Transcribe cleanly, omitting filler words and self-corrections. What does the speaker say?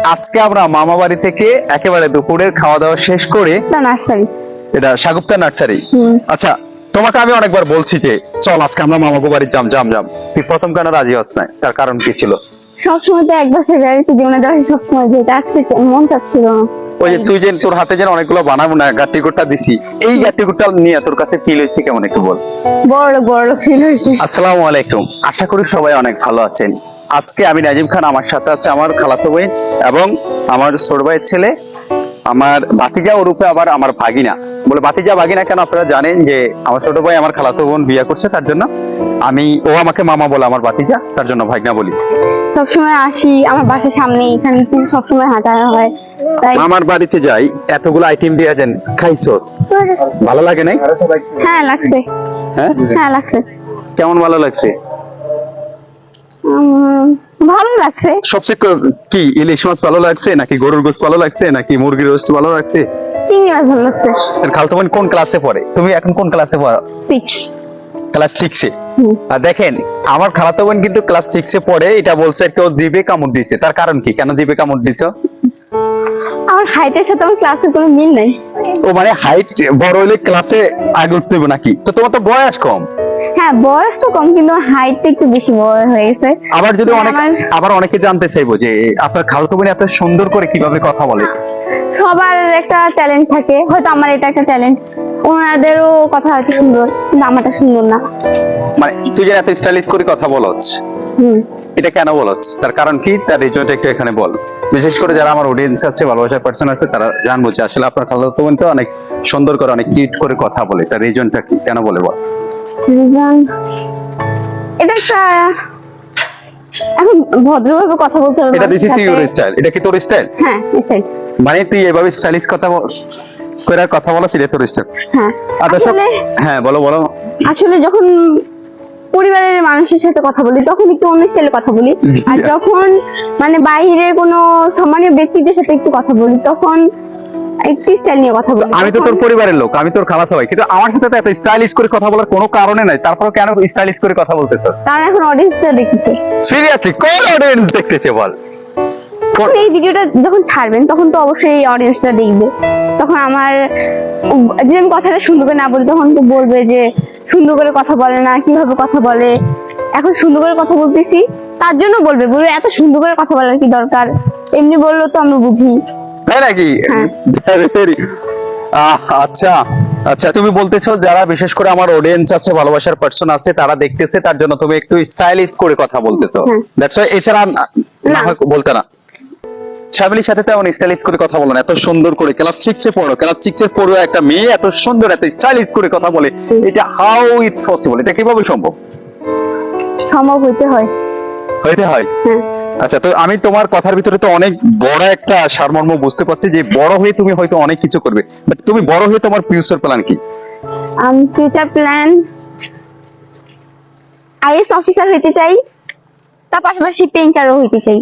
আজকে আমরা মামা বাড়ি থেকে একেবারে দুপুরের খাওয়া দাওয়া শেষ করে নার্সারি। এটা সাগুপ্তা নার্সারি। আচ্ছা, তোমাকে আমি অনেকবার বলছি যে চল আজকে আমরা মামাকে বাড়ি যাম। তুই প্রথম কেন রাজি হস না? তার কারণ কি ছিল? সবসময় তো এক বছর বেড়াইতে জীবনে দেওয়া সবসময় যেটা আজকে মন চাচ্ছিল না। ওই যে তুই যে তোর হাতে যেন অনেকগুলো বানাবো না গাট্টিগুটটা দিছি, এই গাট্টিগুটটা নিয়ে তোর কাছে ফিল হয়েছে কেমন একটু বল। বড় বড় ফিল হয়েছে। আসসালামু আলাইকুম, আশা করি সবাই অনেক ভালো আছেন। আজকে আমি নাজিম খান, আমার সাথে আছে আমার খালাতো বোন এবং আমার ছোট ভাইয়ের ছেলে, আমার ভাতিজা ওরূপে আবার আমার ভাগিনা। বলে ভাতিজা ভাগিনা কেন আপনারা জানেন যে আমার ছোট ভাই আমার খালাতো বোন বিয়ে করছে, তার জন্য ও আমাকে মামা বলে, আমার ভাতিজা, তার জন্য ভাগনা বলি। সবসময় আসি আমার বাসার সামনে, এখানে সবসময় হাঁটা হয়, তাই আমার বাড়িতে যাই, এতগুলো আইটেম দিয়ে দেন, খাইছোস? ভালো লাগে নাই? হ্যাঁ লাগছে। হ্যাঁ হ্যাঁ লাগছে। কেমন ভালো লাগছে? ভালো লাগছে। সবচেয়ে কি ইলিশ মাছ ভালো লাগছে নাকি গরুর গোশত ভালো লাগছে নাকি মুরগির রোস্ট ভালো লাগছে? চিংড়ি মাছ ভালো লাগছে। খালতো বোন কোন ক্লাসে পড়ে? তুমি এখন কোন ক্লাসে পড়ো? 6। ক্লাস 6-এ। আর দেখেন আমার খালাতো বোন কিন্তু ক্লাস 6-এ পড়ে, এটা বলছে কেউ জিভে কামড় দিছে। তার কারণ কি? কেন জিভে কামড় দিছো? আমার হাইটের সাথে আমার ক্লাসের কোনো মিল নাই। ও মানে হাইট বড় হইলে ক্লাসে আগে উঠতে হবে নাকি? তো তোমার তো বয়স কম। হ্যাঁ বয়স তো কম, কিন্তু হাইটটা একটু বেশি বড় হয়ে গেছে। আবার যদি আবার অনেকে জানতে চাইবো যে আপনার খালাতো বোন এত সুন্দর করে কিভাবে কথা বলে? সবার একটা ট্যালেন্ট থাকে, হয়তো আমার এটা একটা ট্যালেন্ট, ওনাদেরও কথা হয়তো সুন্দর কিন্তু আমারটা সুন্দর না। মানে তুই যে এত স্টাইলিশ করে কথা বলছ, এটা কেন বলছ? তার কারণ কি? তার রিজনটা একটু এখানে বল। বিশেষ করে যারা আমার অডিয়েন্স আছে, ভালোবাসার পার্সন আছে, তারা জানবো যে আসলে আপনার খালাতো বোন তো অনেক সুন্দর করে, অনেক কিউট করে কথা বলে, তার রিজনটা কি? কেন বলে বল। রিজন এটা একটা, এখন ভদ্রভাবে কথা বলতে হবে। এটা দিস ইজ ইউর স্টাইল। এটা কি তোর স্টাইল? হ্যাঁ স্টাইল। মানে তুই এভাবে স্টাইলিশ কথা করে কথা বলা, সেটা তোর স্টাইল? হ্যাঁ আসলে হ্যাঁ বলো। আসলে যখন পরিবারের মানুষের সাথে কথা বলি তখন একটু অন্য স্টাইলে কথা বলি, আর যখন মানে বাইরে কোনো সম্মানীয় ব্যক্তিদের সাথে একটু কথা বলি তখন একটু স্টাইল নিয়ে কথা বলি। আমি তো তোর পরিবারের লোক, আমি তোর খালাতো ভাই, কিন্তু আমার সাথে তো এত স্টাইলিশ করে কথা বলার কোনো কারণে নাই। তারপরে কেন স্টাইলিশ করে কথা বলতেছস? কারণ এখন অডিয়েন্সরা দেখতেছে। সিরিয়াসলি কোন অডিয়েন্স দেখতেছে বল? এই ভিডিওটা যখন ছাড়বেন তখন তো অবশ্যই অডিয়েন্সরা দেখবে, তখন আমার যে আমি কথাটা সুন্দর করে না বলি তখন তো বলবে যে সুন্দর করে কথা বলে না, কিভাবে কথা বলে। এখন সুন্দর করে কথা বলতেছি তার জন্য বলবে এত সুন্দর করে কথা বলার কি দরকার, এমনি বললো তো আমরা বুঝি, তাই নাকি? আচ্ছা আচ্ছা, তুমি বলতেছো যারা বিশেষ করে আমার অডিয়েন্স আছে, ভালোবাসার পার্সন আছে, তারা দেখতেছে, তার জন্য তুমি একটু স্টাইলিশ করে কথা বলতেছো। দ্যাটস হোয়াই, এছাড়া না বলতে না। ফ্যামিলির সাথে তেমন স্টাইলিশ করে কথা বলো না, এত সুন্দর করে ক্লাস 6-এ পড়ো, ক্লাস 6-এ পড়ো একটা মেয়ে এত সুন্দর এত স্টাইলিশ করে কথা বলে, এটা হাউ ইটস পসিবল? এটা কিভাবে সম্ভব? সম্ভব হইতে হয়। আচ্ছা, তো আমি তোমার কথার ভিতরে তো অনেক বড় একটা সারমর্ম বুঝতে পারছি যে বড় হয়ে তুমি হয়তো অনেক কিছু করবে, বাট তুমি বড় হয়ে তোমার ফিউচার প্ল্যান কি? ফিউচার প্ল্যান আইএস অফিসার হইতে চাই, তার পাশাপাশি পেইন্টারও হইতে চাই।